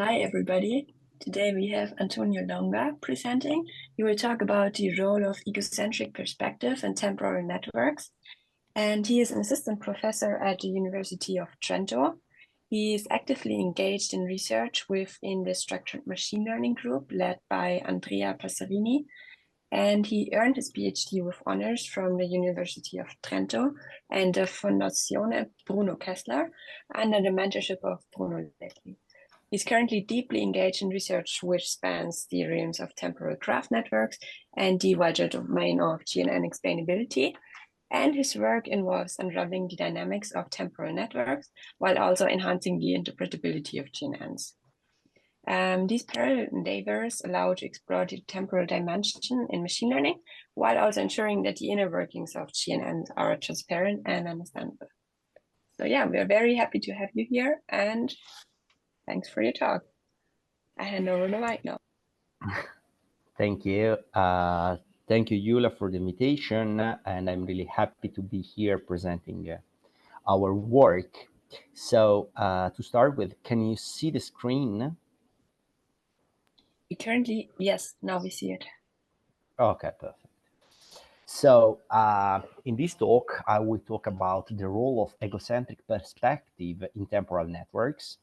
Hi, everybody. Today we have Antonio Longa presenting. He will talk about the role of egocentric perspective in temporal networks. And he is an assistant professor at the University of Trento. He is actively engaged in research within the structured machine learning group led by Andrea Passerini. And he earned his PhD with honors from the University of Trento and the Fondazione Bruno Kessler under the mentorship of Bruno Leckie. He's currently deeply engaged in research which spans the realms of temporal graph networks and the wider domain of GNN explainability. And his work involves unraveling the dynamics of temporal networks while also enhancing the interpretability of GNNs. These parallel endeavors allow to explore the temporal dimension in machine learning while also ensuring that the inner workings of GNNs are transparent and understandable. So yeah, we're very happy to have you here, and thanks for your talk. I hand over the mic now. Thank you. Thank you, Yula, for the invitation. And I'm really happy to be here presenting our work. So to start with, can you see the screen? Currently, yes, now we see it. Okay, perfect. So in this talk, I will talk about the role of egocentric perspective in temporal networks.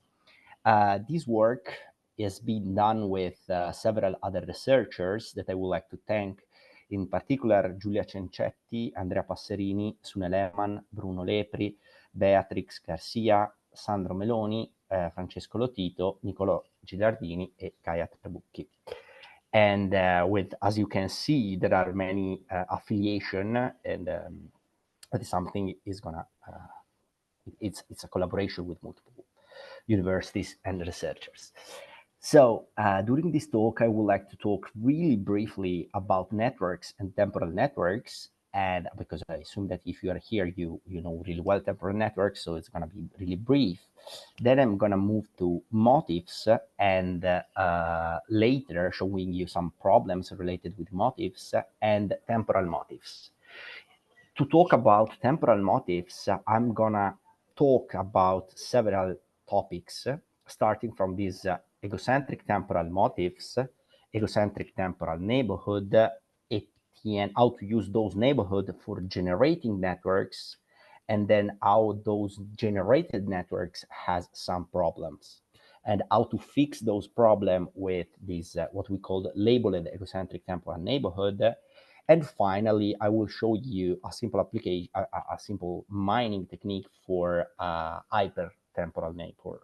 This work has been done with several other researchers that I would like to thank, in particular Giulia Cencetti, Andrea Passerini, Sune Lehmann, Bruno Lepri, Beatrix Garcia, Sandro Meloni, Francesco Lotito, Nicolò Gilardini e Kayat Trabucchi. And with, as you can see, there are many affiliation, and that is something is gonna, it's a collaboration with multiple universities and researchers. So during this talk, I would like to talk really briefly about networks and temporal networks. And because I assume that if you are here, you know really well temporal networks, so it's going to be really brief. Then I'm going to move to motifs and later showing you some problems related with motifs and temporal motifs. To talk about temporal motifs, I'm going to talk about several topics, starting from these egocentric temporal motifs, egocentric temporal neighborhood, and how to use those neighborhoods for generating networks, and then how those generated networks has some problems, and how to fix those problems with this, what we call labeled egocentric temporal neighborhood. And finally, I will show you a simple application, a simple mining technique for hypertemporal neighborhood.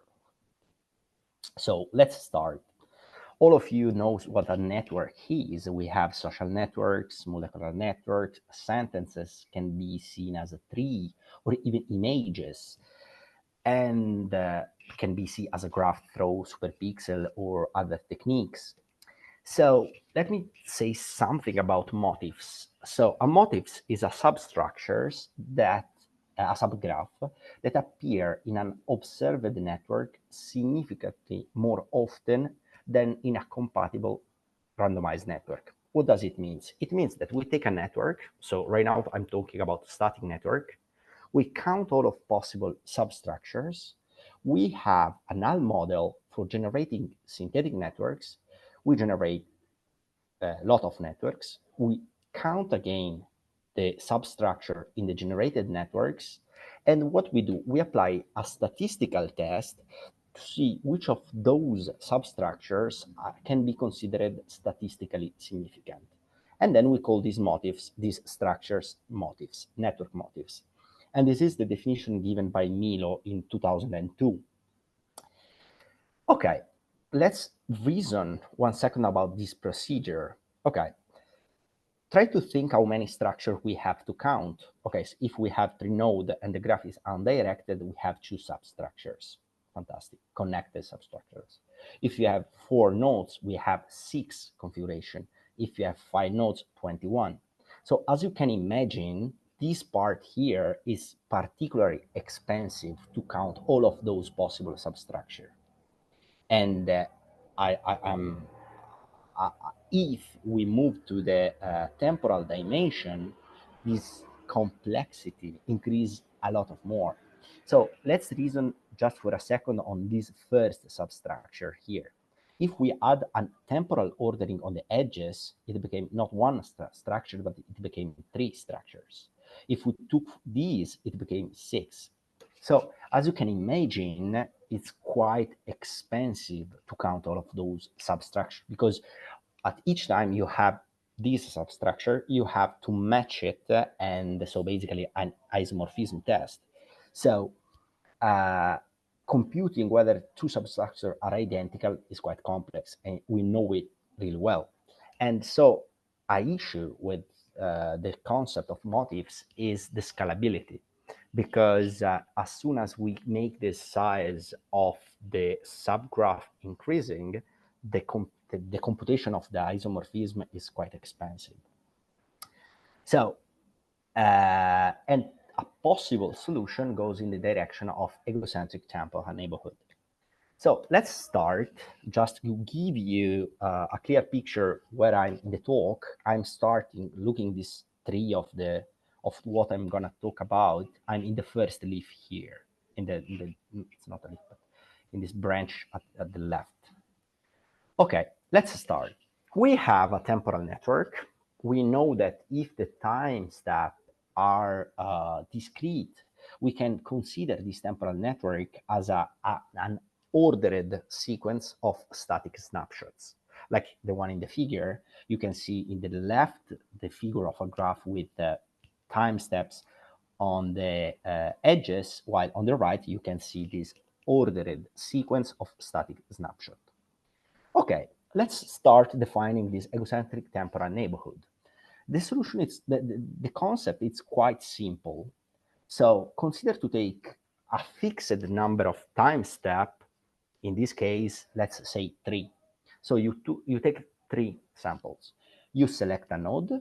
So let's start. All of you knows what a network is. We have social networks, molecular networks. Sentences can be seen as a tree or even images, and can be seen as a graph through superpixel or other techniques. So let me say something about motifs. So a motifs is a substructures that a subgraph that appear in an observed network significantly more often than in a compatible randomized network. What does it mean? It means that we take a network. So right now I'm talking about static network. We count all of possible substructures. We have a null model for generating synthetic networks. We generate a lot of networks. We count again the substructure in the generated networks. And what we do, we apply a statistical test to see which of those substructures can be considered statistically significant. And then we call these motifs, these structures, motifs, network motifs. And this is the definition given by Milo in 2002. Okay, let's reason 1 second about this procedure. Okay, try to think how many structures we have to count. Okay, so if we have 3 nodes and the graph is undirected, we have 2 substructures. Fantastic, connected substructures. If you have 4 nodes, we have 6 configuration. If you have 5 nodes, 21. So as you can imagine, this part here is particularly expensive to count all of those possible substructures. And if we move to the temporal dimension, this complexity increase a lot of more. So let's reason just for a second on this first substructure here. If we add a temporal ordering on the edges, it became not one structure, but it became 3 structures. If we took these, it became 6. So as you can imagine, it's quite expensive to count all of those substructures, because at each time you have this substructure, you have to match it, and so basically an isomorphism test. So computing whether 2 substructures are identical is quite complex, and we know it really well. And so an issue with the concept of motifs is the scalability, because as soon as we make the size of the subgraph increasing, the computation of the isomorphism is quite expensive. So, and a possible solution goes in the direction of egocentric temporal neighborhood. So let's start. Just to give you a clear picture where I'm in the talk, I'm starting looking this tree of what I'm gonna talk about. I'm in the first leaf here, in the it's not a leaf, but in this branch at the left. Okay, let's start. We have a temporal network. We know that if the time steps are discrete, we can consider this temporal network as an ordered sequence of static snapshots. Like the one in the figure, you can see in the left the figure of a graph with the time steps on the edges, while on the right you can see this ordered sequence of static snapshots. Okay, let's start defining this egocentric temporal neighborhood. The solution is the concept is quite simple. So consider to take a fixed number of time steps. In this case, let's say 3. So you take 3 samples. You select a node,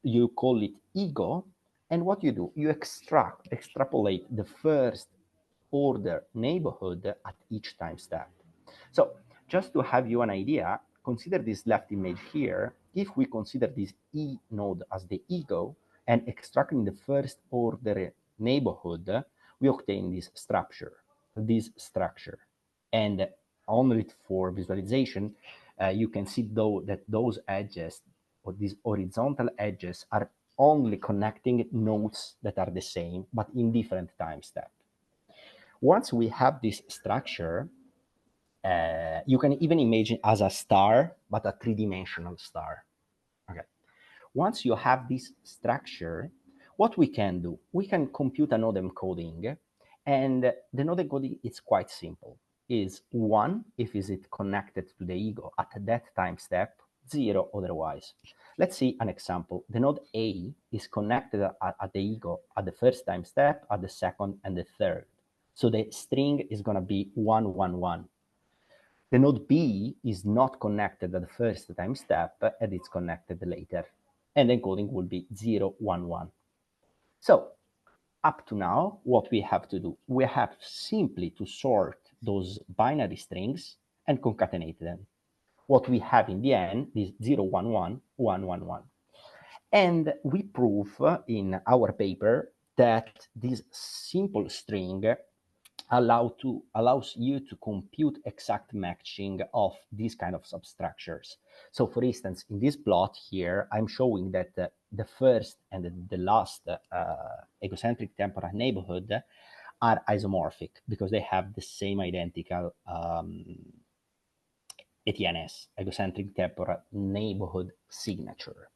you call it ego, and what you do, you extrapolate the first order neighborhood at each time step. So just to have you an idea, consider this left image here. If we consider this E node as the ego and extracting the first order neighborhood, we obtain this structure. And only for visualization, you can see though that those edges, or these horizontal edges, are only connecting nodes that are the same, but in different time steps. Once we have this structure, you can even imagine as a star, but a 3-dimensional star. Okay. Once you have this structure, what we can do, we can compute a node encoding, and the node encoding is quite simple. Is 1 if is it connected to the ego at that time step, 0 otherwise. Let's see an example. The node A is connected at the ego at the first time step, at the second, and the third. So the string is going to be 1, 1, 1. The node B is not connected at the first time step, and it's connected later. And the encoding will be 0, 1, 1. So up to now, what we have to do, we have simply to sort those binary strings and concatenate them. What we have in the end is 0, 1, 1, 1, 1, 1. And we prove in our paper that this simple string allows you to compute exact matching of these kind of substructures. So for instance, in this plot here, I'm showing that the first and the last egocentric temporal neighborhood are isomorphic because they have the same identical ETNS, egocentric temporal neighborhood signature.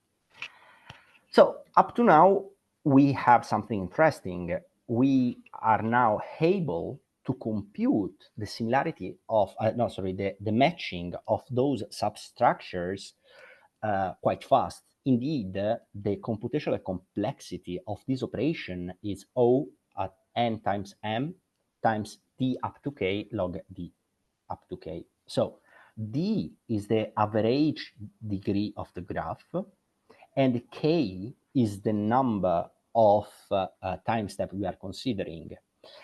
So up to now, we have something interesting. We are now able to compute the similarity of, the matching of those substructures quite fast. Indeed, the computational complexity of this operation is O at n times m times d up to k log d up to k. So d is the average degree of the graph, and k is the number of time steps we are considering.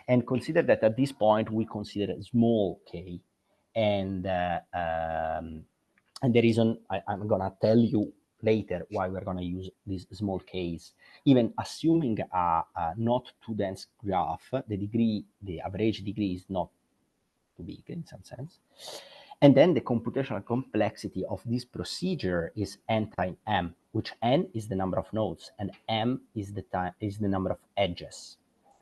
And consider that at this point we consider small k, and the reason I'm gonna tell you later why we're going to use this small case. Even assuming a not too dense graph, the average degree is not too big in some sense. And then the computational complexity of this procedure is n times m, which n is the number of nodes and m is the number of edges.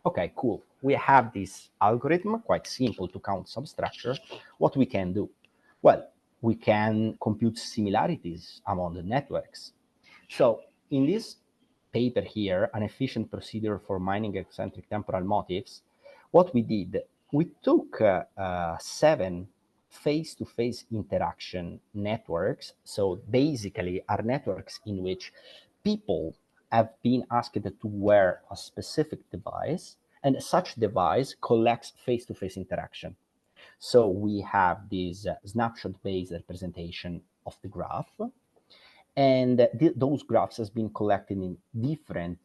Okay, cool. We have this algorithm, quite simple to count substructure. What we can do? Well, we can compute similarities among the networks. So in this paper here, an efficient procedure for mining eccentric temporal motifs, what we did, we took 7 face-to-face interaction networks. So basically are networks in which people have been asked to wear a specific device, and such device collects face-to-face interaction. So we have this snapshot-based representation of the graph, and those graphs has been collected in different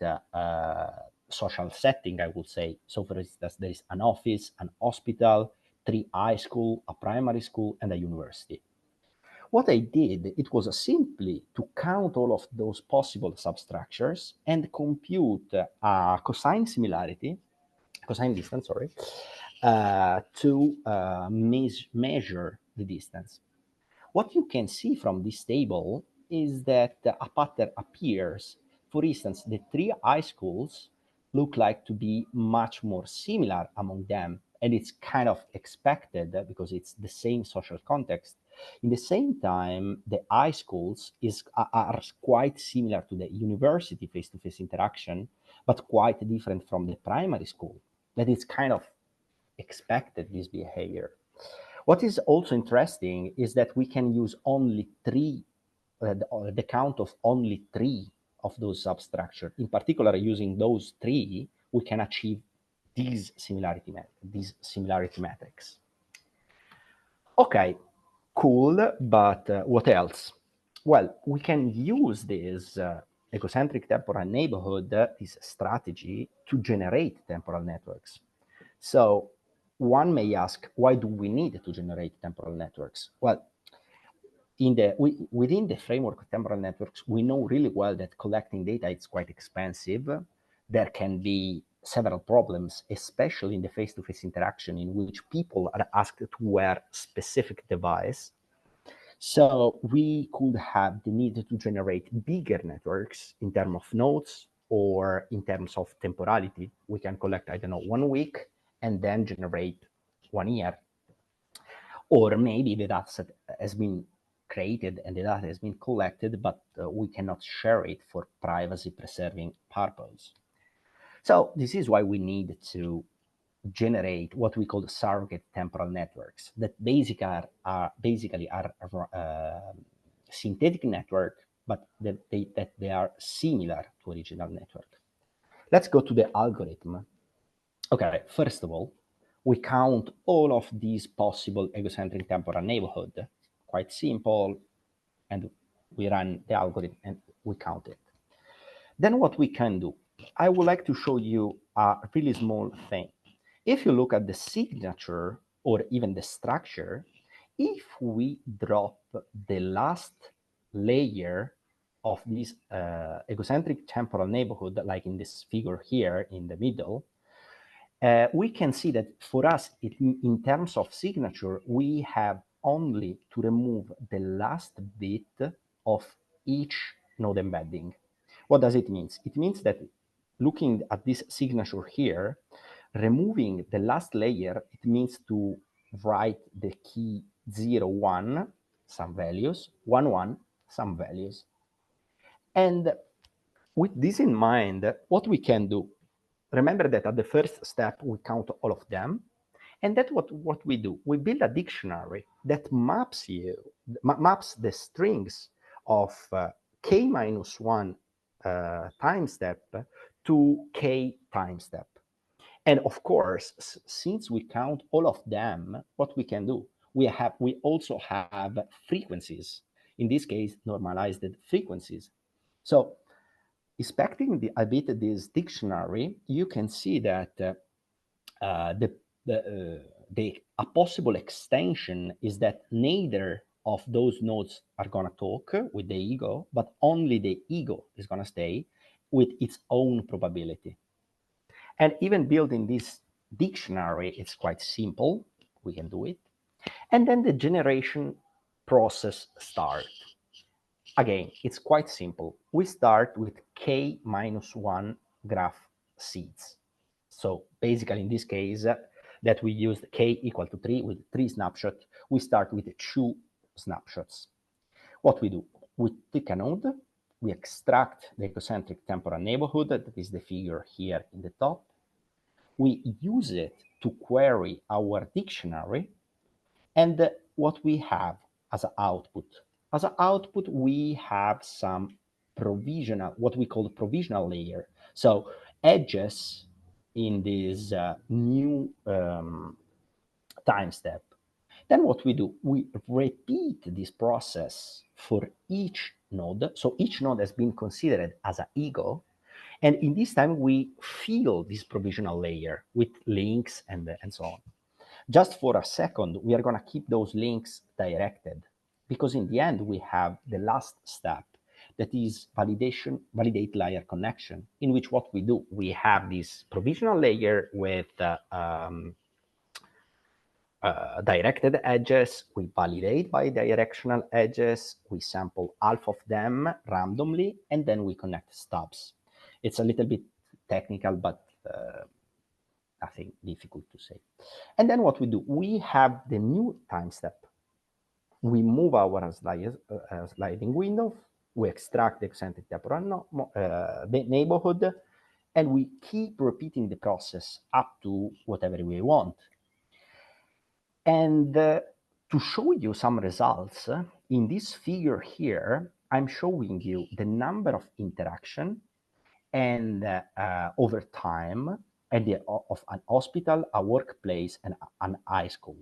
social setting, I would say. So for instance, there is an office, an hospital, 3 high school, a primary school, and a university. What I did, it was simply to count all of those possible substructures and compute a cosine distance, sorry, to measure the distance. What you can see from this table is that a pattern appears. For instance, the 3 high schools look like to be much more similar among them, and it's kind of expected because it's the same social context. In the same time, the high schools are quite similar to the university face-to-face interaction, but quite different from the primary school. That is kind of expected, this behavior. What is also interesting is that we can use only 3, the count of only 3 of those substructures. In particular, using those 3, we can achieve these similarity metrics. Okay, cool, but what else? Well, we can use this egocentric temporal neighborhood, this strategy, to generate temporal networks. So one may ask, why do we need to generate temporal networks? Well, within the framework of temporal networks, we know really well that collecting data is quite expensive. There can be several problems, especially in the face-to-face interaction in which people are asked to wear specific device. So we could have the need to generate bigger networks in terms of nodes or in terms of temporality. We can collect, I don't know, 1 week and then generate 1 year. Or maybe the data set has been created and the data has been collected, but we cannot share it for privacy preserving purpose. So this is why we need to generate what we call surrogate temporal networks that basically are synthetic network, but that they are similar to original network. Let's go to the algorithm. Okay, first of all, we count all of these possible egocentric temporal neighborhood. Quite simple, and we run the algorithm and we count it. Then what we can do, I would like to show you a really small thing. If you look at the signature or even the structure, if we drop the last layer of this egocentric temporal neighborhood, like in this figure here in the middle, we can see that for us, in terms of signature, we have only to remove the last bit of each node embedding. What does it mean? It means that looking at this signature here, removing the last layer, it means to write the key 0, 1, some values, 1, 1, some values. And with this in mind, what we can do, remember that at the first step, we count all of them. And that's what we do. We build a dictionary that maps the strings of k minus 1 time step to k time step. And of course, since we count all of them, what we can do, we also have frequencies. In this case, normalized frequencies. So inspecting a bit this dictionary, you can see that a possible extension is that neither of those nodes are going to talk with the ego, but only the ego is going to stay with its own probability. And even building this dictionary, it's quite simple. We can do it. And then the generation process starts. Again, it's quite simple. We start with k minus 1 graph seeds. So basically, in this case, that we used k equal to 3 with 3 snapshots, we start with 2 snapshots. What we do, we pick a node, we extract the egocentric temporal neighborhood, that is the figure here in the top. We use it to query our dictionary, and what we have as an output. As an output, we have some provisional, what we call the provisional layer. So edges in this new time step. Then what we do, we repeat this process for each node. So each node has been considered as an ego. And in this time, we fill this provisional layer with links and so on. Just for a second, we are going to keep those links directed, because in the end, we have the last step, that is validate layer connection, in which what we do, we have this provisional layer with directed edges, we validate by directional edges, we sample half of them randomly, and then we connect stubs. It's a little bit technical, but nothing difficult to say. And then what we do, we have the new time step. We move our sliding window, we extract the eccentric temporal the neighborhood, and we keep repeating the process up to whatever we want. And to show you some results, in this figure here, I'm showing you the number of interaction and over time at the, of an hospital, a workplace, and an high school.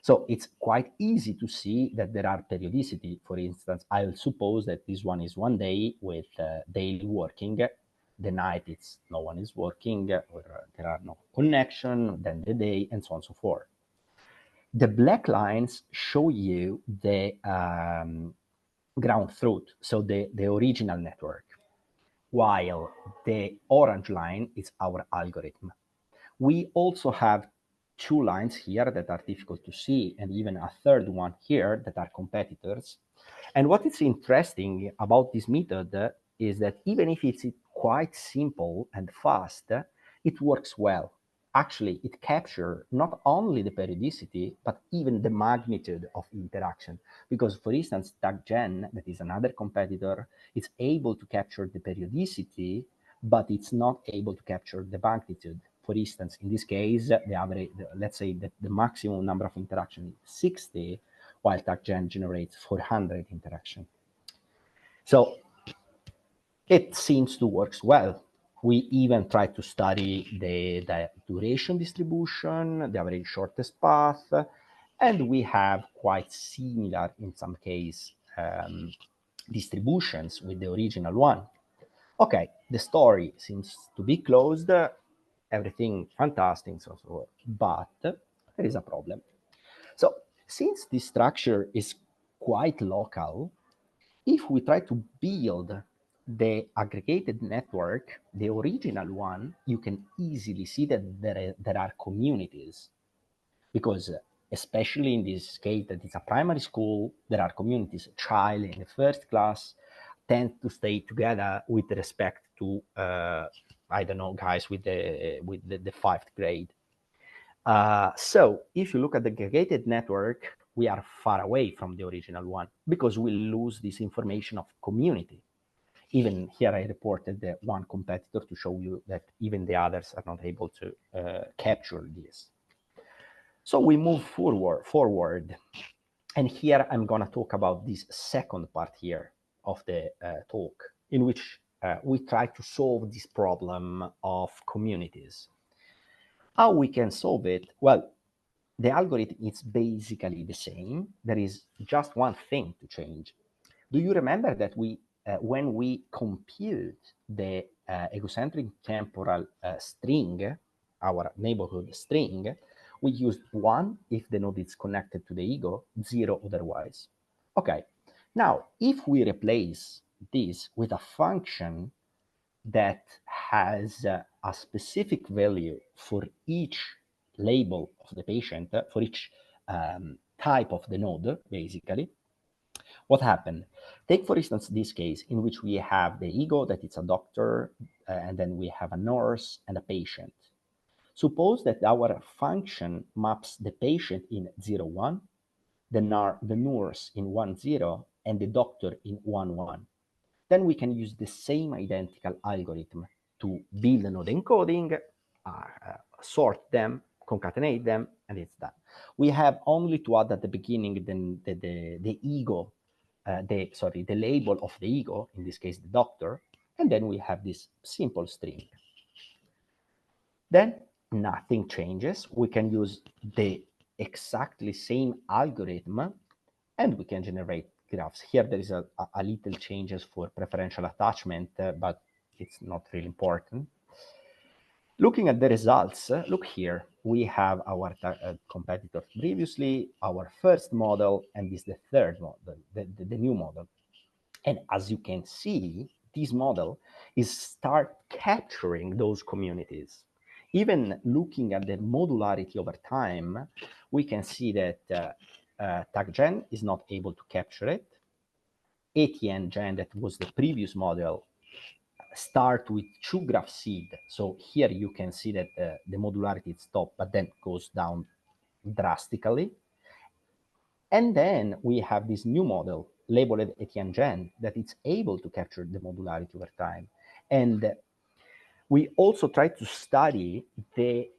So it's quite easy to see that there are periodicity. For instance, I'll suppose that this one is 1 day with daily working. The night it's no one is working, or there are no connection, then the day, and so on and so forth. The black lines show you the ground truth, so the original network, while the orange line is our algorithm. We also have 2 lines here that are difficult to see, and even a third one here that are competitors. And what is interesting about this method is that even if it's quite simple and fast, it works well. Actually, it captures not only the periodicity, but even the magnitude of interaction. Because, for instance, TagGen, that is another competitor, is able to capture the periodicity, but it's not able to capture the magnitude. For instance, in this case, the average, let's say that the maximum number of interactions is 60, while TagGen generates 400 interactions. So it seems to work well. We even try to study the duration distribution, the average shortest path, and we have quite similar, in some case, distributions with the original one. Okay, the story seems to be closed, everything fantastic, so but there is a problem. So since this structure is quite local, if we try to build the aggregated network, the original one, you can easily see that there are communities, because especially in this case that is a primary school, there are communities. Child in the first class tend to stay together with respect to I don't know, guys with the 5th grade. So if you look at the aggregated network, we are far away from the original one, because we lose this information of community. Even here I reported the one competitor to show you that even the others are not able to capture this. So we move forward. And here I'm going to talk about this second part here of the talk, in which we try to solve this problem of communities. How we can solve it? Well, the algorithm is basically the same. There is just one thing to change. Do you remember that when we compute the egocentric temporal string, our neighborhood string, we used 1 if the node is connected to the ego, 0 otherwise. Okay, now if we replace this with a function that has a specific value for each label of the patient, for each type of the node, basically, what happened? Take, for instance, this case in which we have the ego, that it's a doctor, and then we have a nurse and a patient. Suppose that our function maps the patient in 0, 1, the nurse in 1, 0, and the doctor in 1, 1. Then we can use the same identical algorithm to build a node encoding, sort them, concatenate them, and it's done. We have only to add at the beginning the ego, the label of the ego, in this case the doctor, and then we have this simple string. Then nothing changes. We can use the exactly same algorithm and we can generate graphs. Here there is a little changes for preferential attachment, but it's not really important. Looking at the results, look here, we have our competitor previously, our first model, and this is the third model, the new model. And as you can see, this model is start capturing those communities. Even looking at the modularity over time, we can see that TagGen is not able to capture it. ATN-Gen, that was the previous model, start with 2 graph seed. So here you can see that the modularity is stopped, but then goes down drastically. And then we have this new model labeled ATN-Gen that it's able to capture the modularity over time. And we also try to study the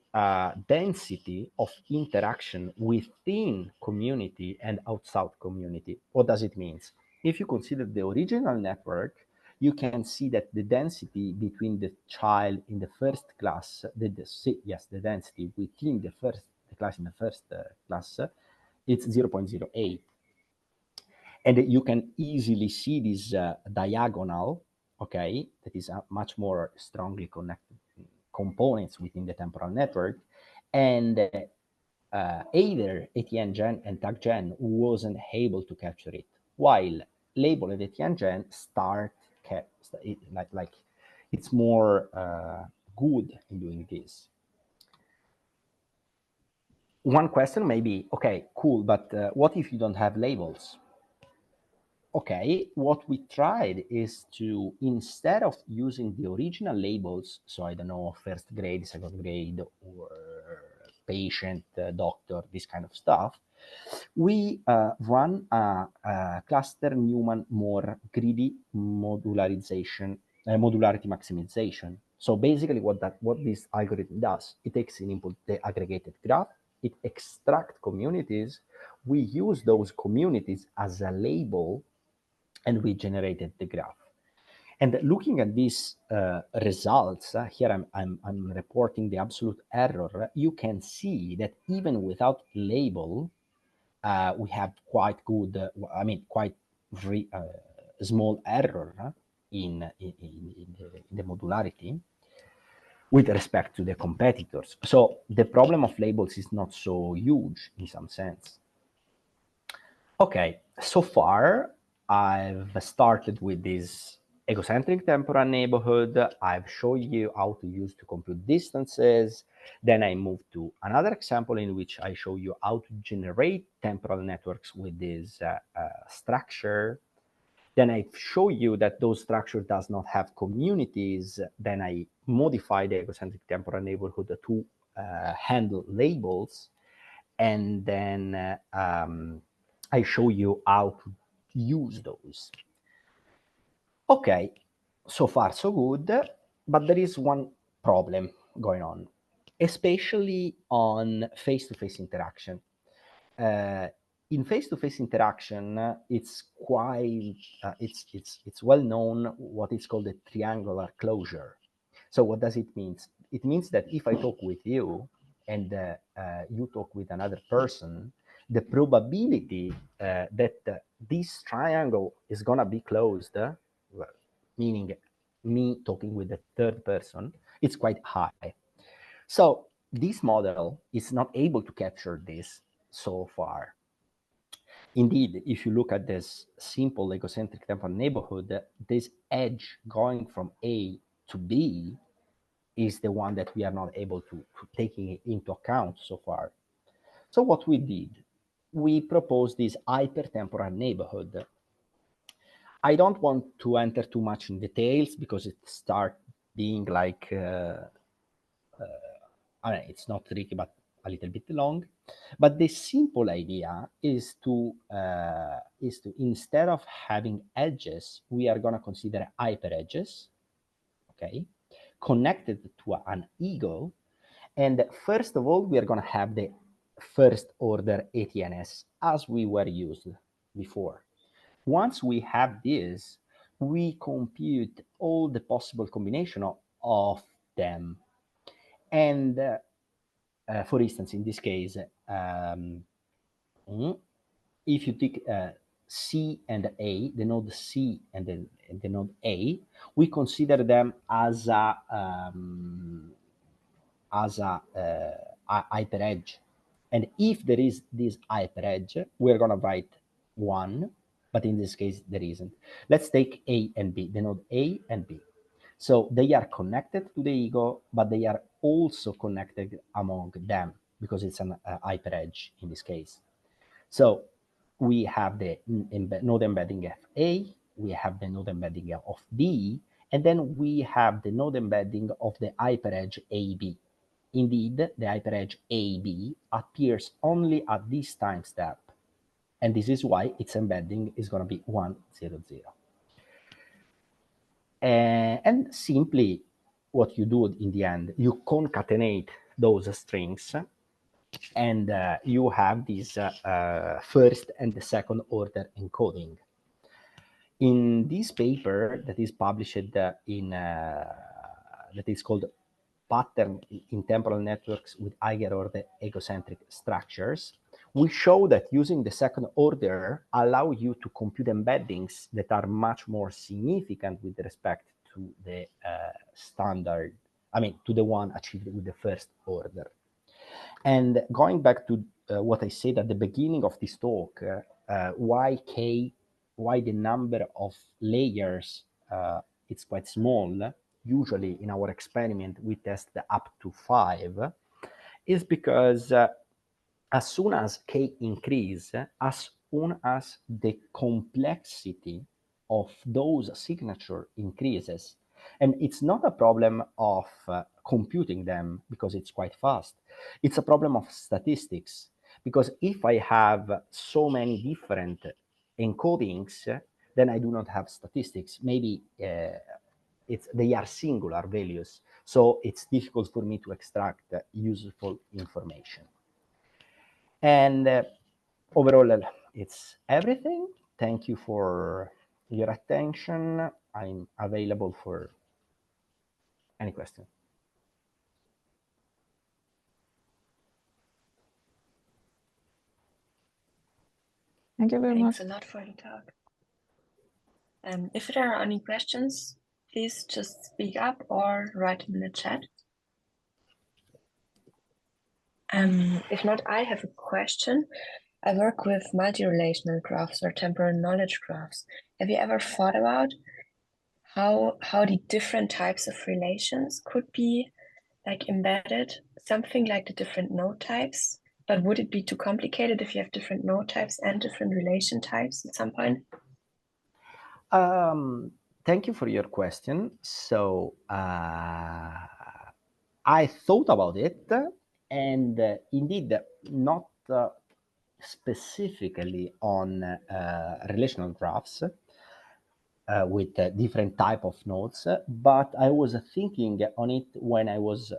density of interaction within community and outside community. What does it mean? If you consider the original network, you can see that the density between the child in the first class, the density within the class in the first class, it's 0.08. And you can easily see this diagonal, okay, that is much more strongly connected components within the temporal network. And either ATN-Gen and TagGen wasn't able to capture it, while labeled ATN-Gen like it's more good in doing this. One question may be, okay, cool, but what if you don't have labels? Okay, what we tried is to, instead of using the original labels, so I don't know, first grade, second grade, or patient, doctor, this kind of stuff, we run a cluster Newman more greedy modularization, modularity maximization. So basically what this algorithm does, it takes in input the aggregated graph, it extracts communities, we use those communities as a label, and we generated the graph. And looking at these results, here I'm reporting the absolute error. You can see that even without label, we have quite good, quite small error in the modularity with respect to the competitors. So the problem of labels is not so huge in some sense. Okay, so far I've started with this egocentric temporal neighborhood. I've shown you how to use to compute distances. Then I moved to another example in which I show you how to generate temporal networks with this structure. Then I show you that those structure does not have communities. Then I modify the egocentric temporal neighborhood to handle labels. And then I show you how to use those. Okay, so far so good, but there is one problem going on, especially on face-to-face interaction. In face-to-face interaction, it's quite it's well known what is called a triangular closure. So what does it mean? It means that if I talk with you and you talk with another person, the probability that this triangle is gonna be closed, meaning me talking with the third person, it's quite high. So this model is not able to capture this so far. Indeed, if you look at this simple egocentric temporal neighborhood, this edge going from A to B is the one that we are not able to taking into account so far. So what we did, we proposed this hypertemporal neighborhood. I don't want to enter too much in details because it starts being like, it's not tricky, but a little bit long. But the simple idea is to instead of having edges, we are going to consider hyper edges, okay, connected to an ego. And first of all, we are going to have the first order ATNS as we were used before. Once we have this, we compute all the possible combination of them. And for instance, in this case, if you take C and A, the node C and the node A, we consider them as a hyperedge. And if there is this hyperedge, we're going to write 1, but in this case, there isn't. Let's take A and B, the node A and B. So they are connected to the ego, but they are also connected among them because it's an hyperedge in this case. So we have the node embedding of A, we have the node embedding of B, and then we have the node embedding of the hyperedge AB. Indeed, the hyperedge AB appears only at this time step, and this is why its embedding is going to be 1, 0, 0. And simply what you do in the end, you concatenate those strings, and you have this first and the second order encoding. In this paper that is published that is called Pattern in Temporal Networks with Higher Order Egocentric Structures, we show that using the second order allow you to compute embeddings that are much more significant with respect to the standard, to the one achieved with the first order. And going back to what I said at the beginning of this talk, why the number of layers it's quite small. Usually in our experiment we test up to 5, is because as soon as k increase, as soon as the complexity of those signature increases, and it's not a problem of computing them because it's quite fast. It's a problem of statistics, because if I have so many different encodings, then I do not have statistics. Maybe they are singular values, so it's difficult for me to extract useful information. And overall, it's everything. Thank you for your attention. I'm available for any question. Thank you very much. Thanks a lot for the talk. If there are any questions, please just speak up or write in the chat. If not, I have a question. I work with multi-relational graphs or temporal knowledge graphs. Have you ever thought about how the different types of relations could be like embedded? Something like the different node types, but would it be too complicated if you have different node types and different relation types at some point? Thank you for your question. So I thought about it, and indeed not specifically on relational graphs with different type of nodes, but I was thinking on it when I was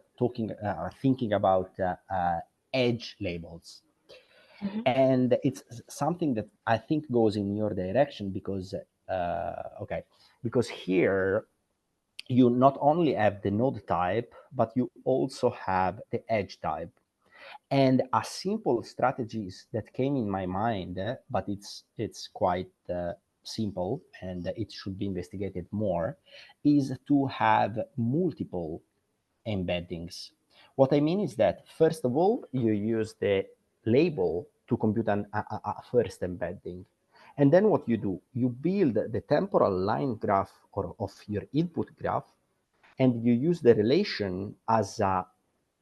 thinking about edge labels. Mm-hmm. And it's something that I think goes in your direction because, because here you not only have the node type, but you also have the edge type. And a simple strategies that came in my mind, but it's quite simple and it should be investigated more, is to have multiple embeddings. What I mean is that, first of all, you use the label to compute a first embedding. And then what you do, you build the temporal line graph of your input graph, and you use the relation as a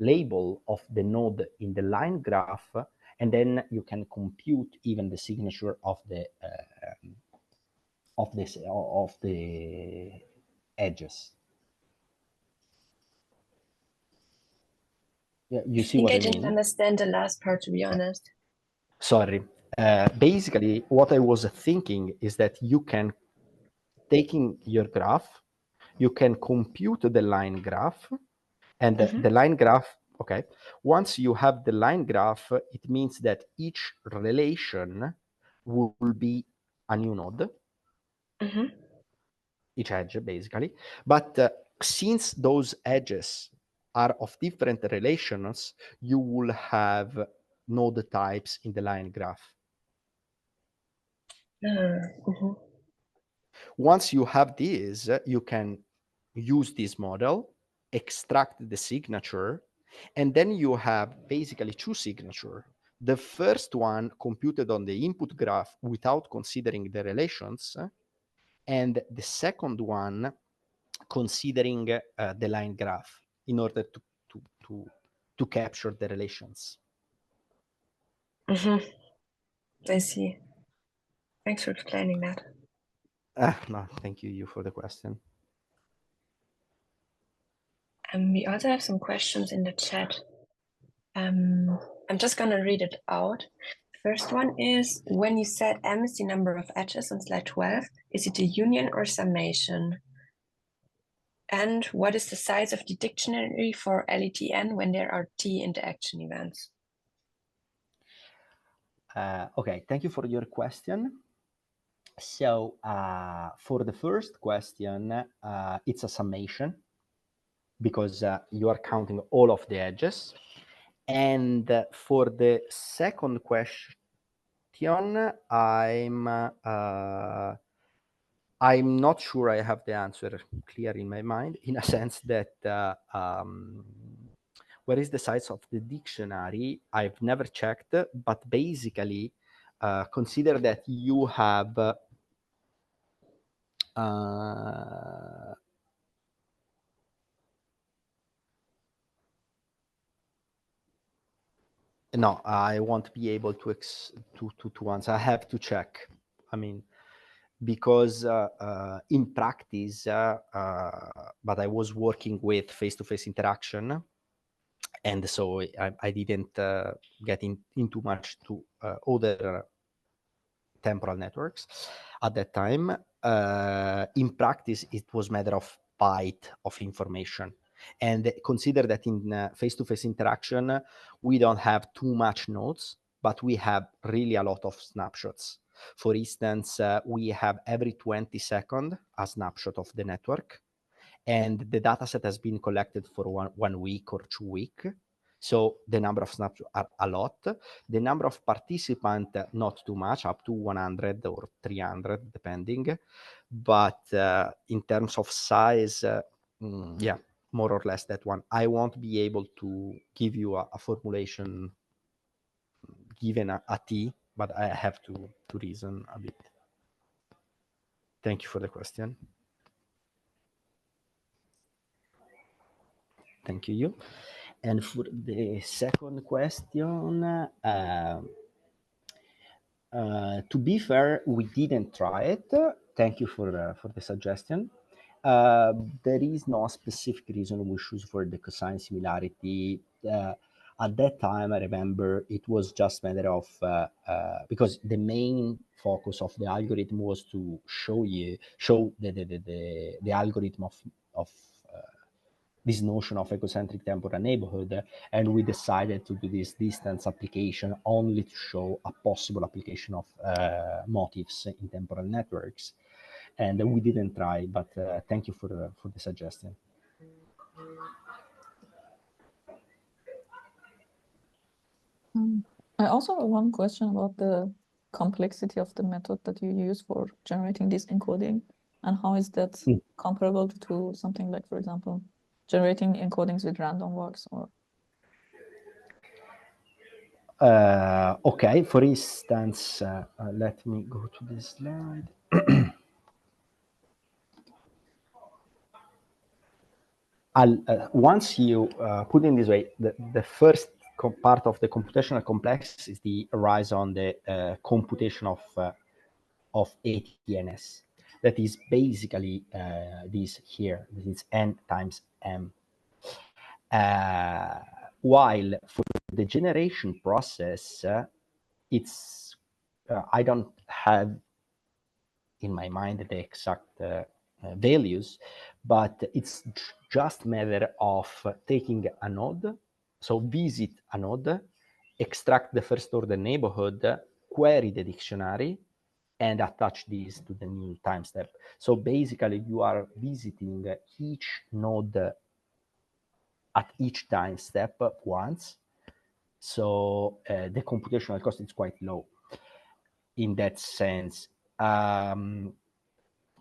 label of the node in the line graph, and then you can compute even the signature of the edges. Yeah, you see what I mean? I didn't understand the last part, to be honest. Sorry. Basically, what I was thinking is that you can, taking your graph, you can compute the line graph, and the line graph, okay, once you have the line graph, it means that each relation will be a new node, each edge, basically. But since those edges are of different relations, you will have node types in the line graph. Once you have this, you can use this model, extract the signature, and then you have basically two signatures. The first one computed on the input graph without considering the relations, and the second one considering the line graph in order to capture the relations. I see. Thanks for explaining that. No, thank you for the question. We also have some questions in the chat. I'm just going to read it out. First one is, when you said M is the number of edges on slide 12, is it a union or summation? And what is the size of the dictionary for LETN when there are T interaction events? Okay, thank you for your question. So for the first question, it's a summation because you are counting all of the edges. And for the second question, I'm not sure I have the answer clear in my mind, in a sense that what is the size of the dictionary? I've never checked, but basically consider that you have no, I won't be able to answer. I have to check. I mean, because in practice, but I was working with face-to-face interaction, and so I didn't get into much to other temporal networks at that time. In practice, it was a matter of byte of information. And consider that in face-to-face interaction, we don't have too much nodes, but we have really a lot of snapshots. For instance, we have every 20 seconds a snapshot of the network, and the dataset has been collected for one week or 2 weeks. So the number of snapshots are a lot. The number of participants, not too much, up to 100 or 300, depending. But in terms of size, yeah, more or less that one. I won't be able to give you a formulation given a T, but I have to reason a bit. Thank you for the question. Thank you. And for the second question, to be fair, we didn't try it. Thank you for the suggestion. There is no specific reason we choose for the cosine similarity. At that time, I remember it was just a matter of because the main focus of the algorithm was to show the algorithm of this notion of egocentric temporal neighborhood, and we decided to do this distance application only to show a possible application of motifs in temporal networks. And we didn't try, but thank you for the suggestion. I also have one question about the complexity of the method that you use for generating this encoding, and how is that comparable to something like, for example, generating encodings with random walks? Or Okay, for instance, let me go to this slide. Once you put in this way, the first part of the computational complexity rise on the computation of ATNS. That is basically this here. This is n times m. While for the generation process, it's I don't have in my mind the exact values, but it's just matter of taking a node, so visit a node, extract the first order neighborhood, query the dictionary, and attach this to the new time step. So basically you are visiting each node at each time step once. So the computational cost is quite low in that sense.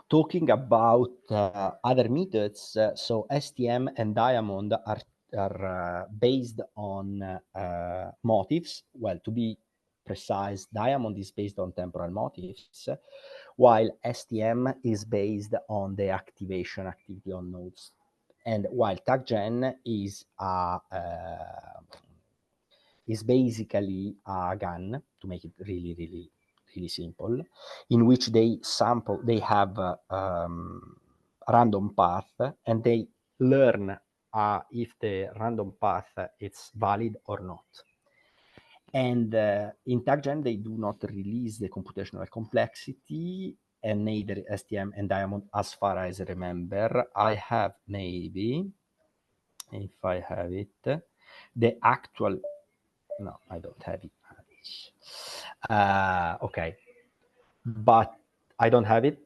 Talking about other methods, so STM and Diamond are based on motifs. Well, to be precise, Diamond is based on temporal motifs, while STM is based on the activation activity on nodes. And while TagGen is basically a GAN, to make it really simple, in which they have random path, and they learn if the random path is valid or not. And in TagGen, they do not release the computational complexity, and neither STM and Diamond, as far as I remember. I have maybe, if I have it, the actual, no, I don't have it. Okay, but I don't have it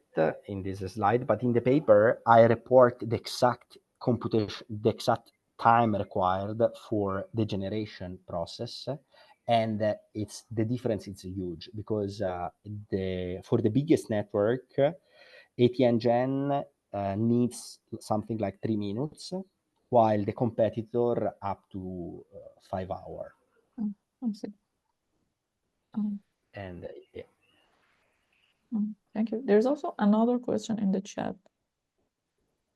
in this slide, but in the paper, I report the exact computation, the exact time required for the generation process. And it's the difference is huge, because for the biggest network, ATN Gen needs something like 3 minutes, while the competitor up to 5 hours. I see. And yeah. Thank you. There's also another question in the chat.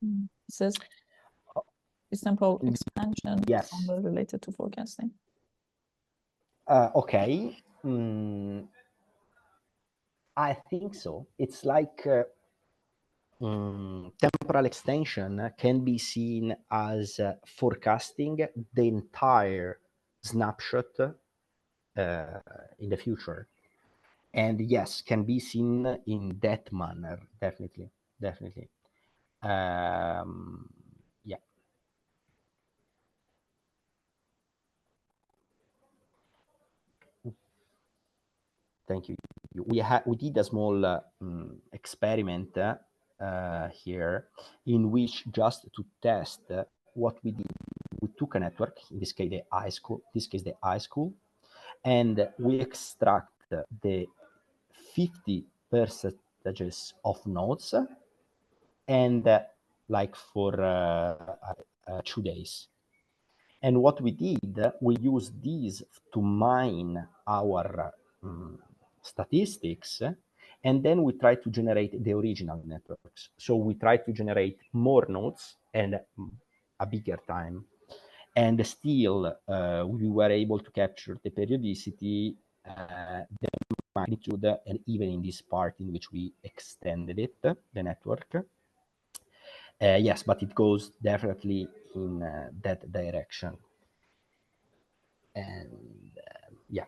It says, is temporal expansion somewhere related to forecasting? Okay. I think so. It's like temporal extension can be seen as forecasting the entire snapshot in the future. And yes, can be seen in that manner, definitely. Yeah. Thank you. We did a small experiment here, in which, just to test what we did, we took a network, in this case the high school, and we extract the 50 percentages of nodes, and like for 2 days. And what we did, we used these to mine our statistics, and then we try to generate the original networks. So we try to generate more nodes and a bigger time. And still, we were able to capture the periodicity, the magnitude, and even in this part in which we extended it, the network. Yes, but it goes definitely in that direction. And yeah.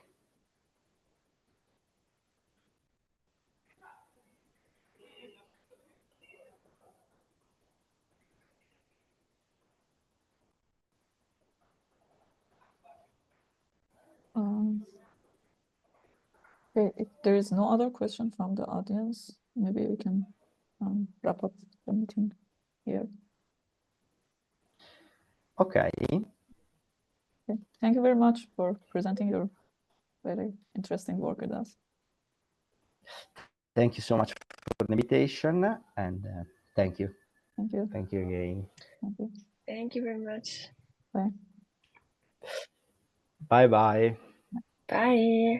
Okay, if there is no other question from the audience, maybe we can wrap up the meeting here. Okay. Thank you very much for presenting your very interesting work with us. Thank you so much for the invitation, and thank you. Thank you. Thank you again. Thank you. Thank you very much. Bye. Bye-bye. Bye.